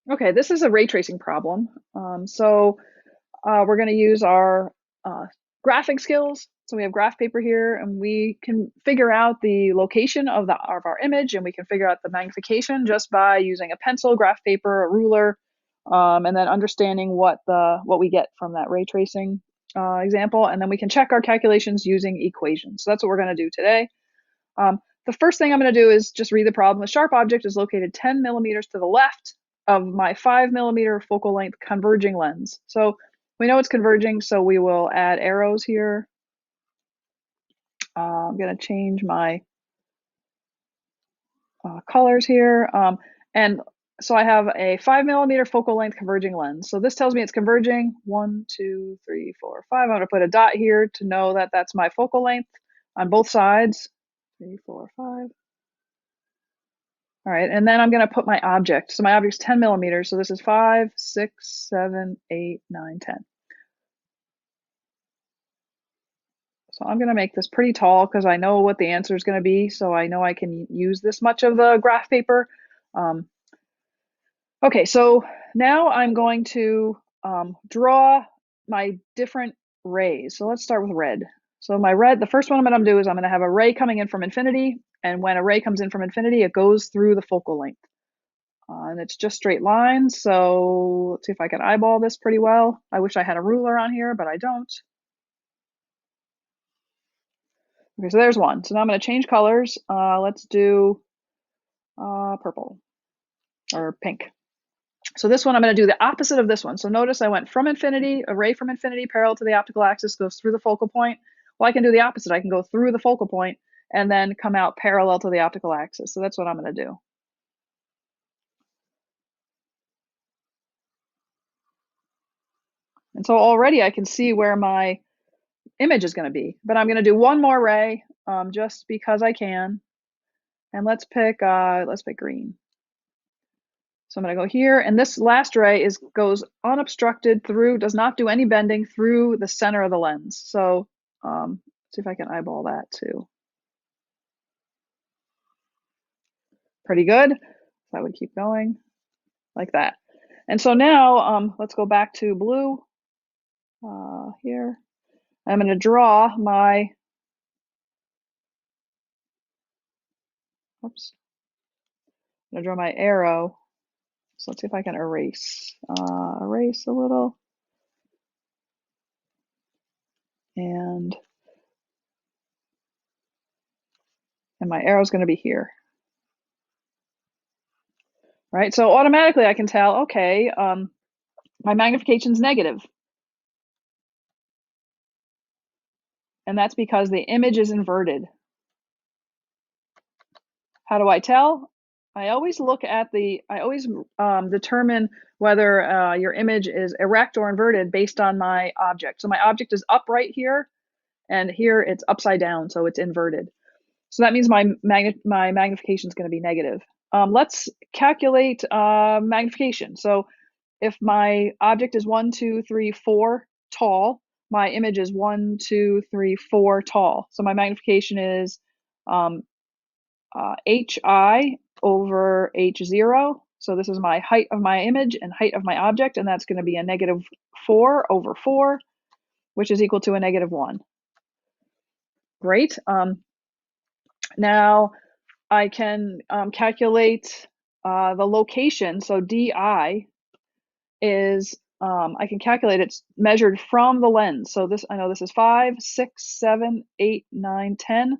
Okay, this is a ray tracing problem. We're going to use our graphing skills. So we have graph paper here, and we can figure out the location of our image, and we can figure out the magnification just by using a pencil, graph paper, a ruler, and then understanding what we get from that ray tracing example, and then we can check our calculations using equations. So that's what we're going to do today. The first thing I'm going to do is just read the problem. The sharp object is located 10 millimeters to the left of my 5 millimeter focal length converging lens. So we know it's converging, so we will add arrows here. I'm going to change my colors here. And so I have a 5 millimeter focal length converging lens. So this tells me it's converging. 1, 2, 3, 4, 5. I'm going to put a dot here to know that that's my focal length on both sides. 3, 4, 5. All right, and then I'm going to put my object. So my object's 10 millimeters. So this is 5, 6, 7, 8, 9, 10. So I'm going to make this pretty tall because I know what the answer is going to be. So I know I can use this much of the graph paper. Okay, so now I'm going to draw my different rays. So let's start with red. So my red, the first one I'm going to do is I'm going to have a ray coming in from infinity. And when a ray comes in from infinity, it goes through the focal length. And it's just straight lines. So let's see if I can eyeball this pretty well. I wish I had a ruler on here, but I don't. Okay, so there's one. So now I'm going to change colors. Let's do purple or pink. So this one, I'm going to do the opposite of this one. So notice I went from infinity, a ray from infinity parallel to the optical axis goes through the focal point. Well, I can do the opposite. I can go through the focal point and then come out parallel to the optical axis. So that's what I'm going to do. And so already I can see where my image is going to be, but I'm going to do one more ray just because I can. And let's pick green. So I'm going to go here, and this last ray goes unobstructed through, does not do any bending through the center of the lens. So see if I can eyeball that too. Pretty good. That would keep going like that. And so now let's go back to blue here. I'm going to draw my, oops, I'm going to draw my arrow. So let's see if I can erase a little. And my arrow is going to be here. Right, so automatically I can tell, okay, my magnification is negative. And that's because the image is inverted. How do I tell? I always determine whether your image is erect or inverted based on my object. So my object is upright here, and here it's upside down, so it's inverted. So that means my magnification is going to be negative. Let's calculate magnification. So if my object is 1, 2, 3, 4 tall, my image is 1, 2, 3, 4 tall. So my magnification is HI over H0. So this is my height of my image and height of my object, and that's going to be a negative 4 over 4, which is equal to a negative 1. Great. Now I can calculate the location. So DI is, I can calculate it's measured from the lens. So this, I know this is 5, 6, 7, 8, 9, 10.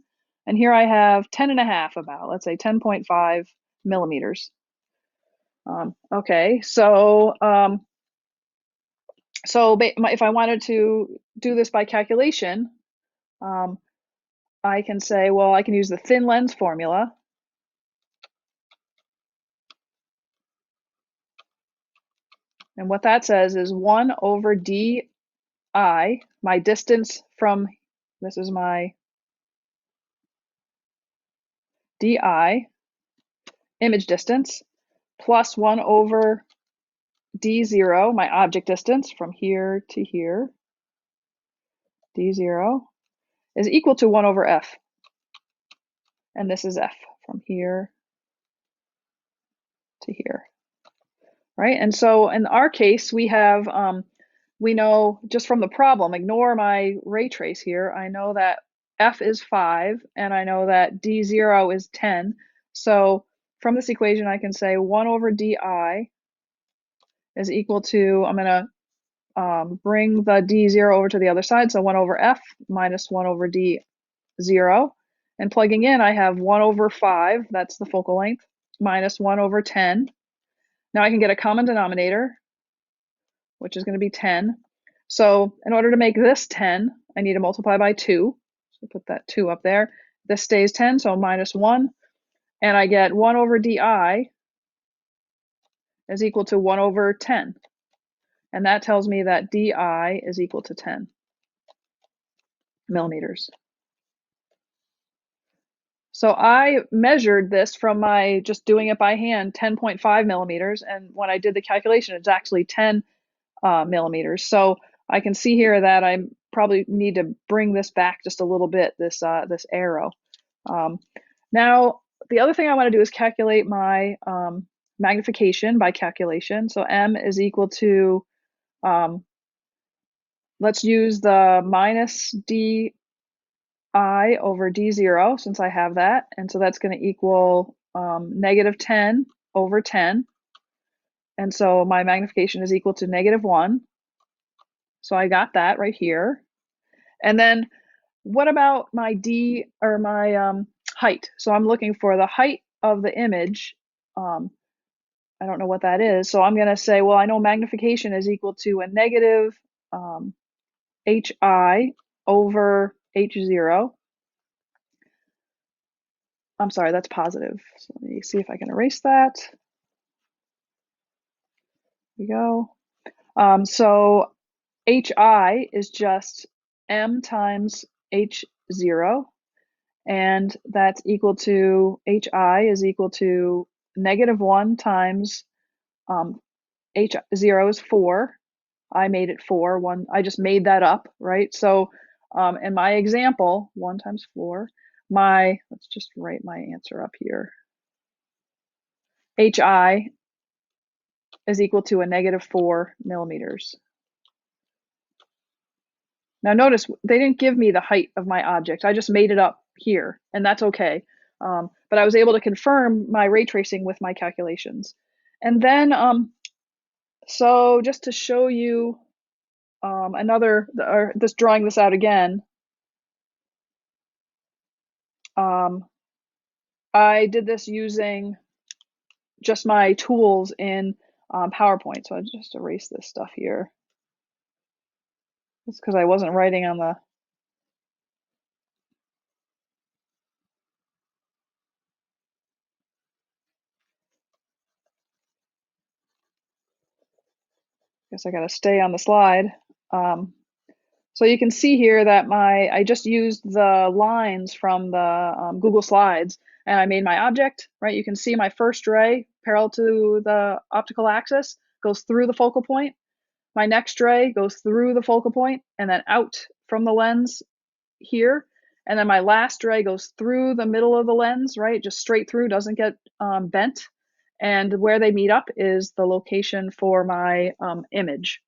And here I have 10 and a half about, let's say 10.5 millimeters. Okay, so if I wanted to do this by calculation, I can say, well, I can use the thin lens formula. And what that says is 1 over di, my distance from, this is my di, image distance, plus 1 over d0, my object distance from here to here, d0, is equal to 1 over f. And this is f from here to here. right? And so in our case, we have, we know just from the problem, ignore my ray trace here, I know that f is 5, and I know that d0 is 10. So from this equation, I can say 1 over di is equal to, I'm going to bring the d0 over to the other side, so 1 over f minus 1 over d0. And plugging in, I have 1 over 5, that's the focal length, minus 1 over 10. Now I can get a common denominator, which is going to be 10. So in order to make this 10, I need to multiply by 2. So put that 2 up there. This stays 10, so minus 1. And I get 1 over di is equal to 1 over 10. And that tells me that di is equal to 10 millimeters. So I measured this from my just doing it by hand, 10.5 millimeters. And when I did the calculation, it's actually 10 millimeters. So I can see here that I probably need to bring this back just a little bit, this arrow. Now, the other thing I want to do is calculate my magnification by calculation. So m is equal to, let's use the minus di over d0 since I have that. And so that's going to equal negative 10 over 10. And so my magnification is equal to negative 1. So I got that right here. And then what about my d or my height? So I'm looking for the height of the image. I don't know what that is. So I'm going to say, well, I know magnification is equal to a negative hi over h0. I'm sorry, that's positive. So let me see if I can erase that. Here we go. So hi is just m times h0, and that's equal to, hi is equal to negative 1 times h0 is 4. I made it 4. I just made that up, right? So in my example, 1 times 4, let's just write my answer up here. hi is equal to a negative 4 millimeters. Now notice they didn't give me the height of my object. I just made it up here, and that's okay. But I was able to confirm my ray tracing with my calculations. And then, so just to show you just drawing this out again, I did this using just my tools in PowerPoint. So I just erase this stuff here. It's because I wasn't writing on the. Guess I got to stay on the slide. So you can see here that I just used the lines from the Google Slides, and I made my object, right? You can see my first ray parallel to the optical axis goes through the focal point. My next ray goes through the focal point and then out from the lens here. And then my last ray goes through the middle of the lens, right? Just straight through, doesn't get bent. And where they meet up is the location for my image.